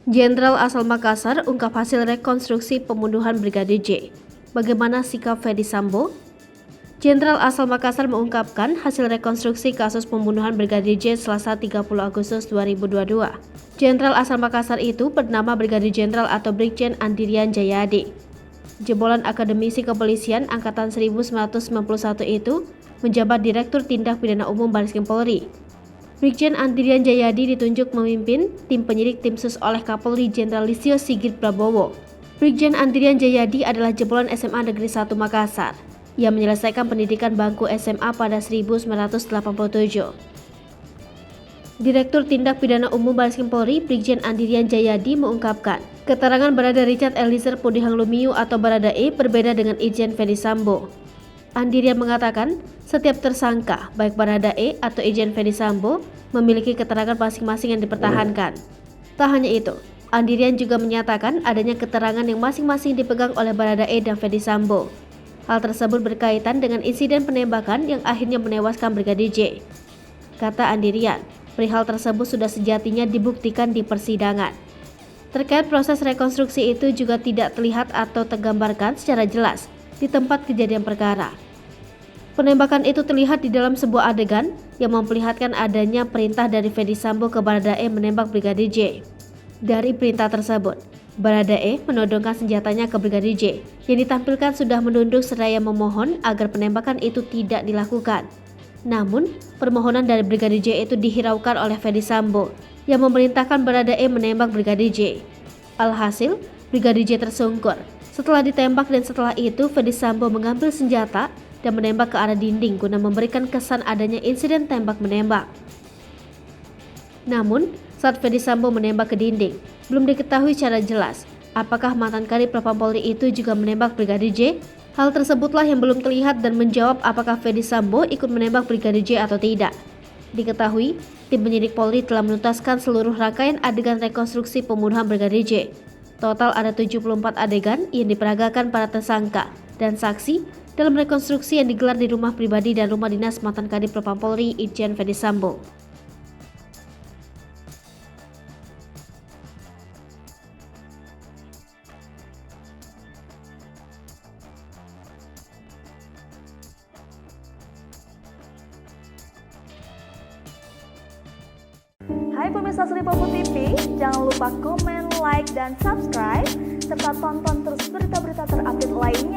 Jenderal asal Makassar ungkap hasil rekonstruksi pembunuhan Brigadir J. Bagaimana sikap Ferdy Sambo? Jenderal asal Makassar mengungkapkan hasil rekonstruksi kasus pembunuhan Brigadir J Selasa 30 Agustus 2022. Jenderal asal Makassar itu bernama Brigadir Jenderal atau Brigjen Andirian Jayadi. Jebolan akademisi kepolisian angkatan 1991 itu menjabat Direktur Tindak Pidana Umum Bareskrim Polri. Brigjen Andirian Jayadi ditunjuk memimpin tim penyidik tim sus oleh Kapolri Jenderal Listio Sigit Prabowo. Brigjen Andirian Jayadi adalah jebolan SMA Negeri 1 Makassar. Ia menyelesaikan pendidikan bangku SMA pada 1987. Direktur Tindak Pidana Umum Bareskrim Polri Brigjen Andirian Jayadi mengungkapkan, keterangan Barada Richard Eliezer Pudihang Lumiu atau Baradae berbeda dengan Irjen Ferdy Sambo. Andirian mengatakan, setiap tersangka, baik Baradae atau Irjen Ferdy Sambo, memiliki keterangan masing-masing yang dipertahankan. Tak hanya itu, Andirian juga menyatakan adanya keterangan yang masing-masing dipegang oleh Baradae dan Ferdy Sambo. Hal tersebut berkaitan dengan insiden penembakan yang akhirnya menewaskan Brigadir J. Kata Andirian, perihal tersebut sudah sejatinya dibuktikan di persidangan. Terkait proses rekonstruksi itu juga tidak terlihat atau tergambarkan secara jelas di tempat kejadian perkara. Penembakan itu terlihat di dalam sebuah adegan yang memperlihatkan adanya perintah dari Ferdy Sambo ke Baradae menembak Brigadir J. Dari perintah tersebut, Baradae menodongkan senjatanya ke Brigadir J yang ditampilkan sudah menunduk seraya memohon agar penembakan itu tidak dilakukan. Namun, permohonan dari Brigadir J itu dihiraukan oleh Ferdy Sambo yang memerintahkan Baradae menembak Brigadir J. Alhasil, Brigadir J tersungkur. Setelah ditembak dan setelah itu Ferdy Sambo mengambil senjata dan menembak ke arah dinding guna memberikan kesan adanya insiden tembak-menembak. Namun, saat Ferdy Sambo menembak ke dinding, belum diketahui secara jelas apakah mantan Kadif Propam Polri itu juga menembak Brigadir J. Hal tersebutlah yang belum terlihat dan menjawab apakah Ferdy Sambo ikut menembak Brigadir J atau tidak. Diketahui, tim penyidik Polri telah menuntaskan seluruh rangkaian adegan rekonstruksi pembunuhan Brigadir J. Total ada 74 adegan yang diperagakan para tersangka dan saksi dalam rekonstruksi yang digelar di rumah pribadi dan rumah dinas mantan Kadif Propam Polri Irjen Ferdy Sambo. Hai pemirsa Sri Popo TV, jangan lupa komen, like, dan subscribe, serta tonton terus berita-berita terupdate lainnya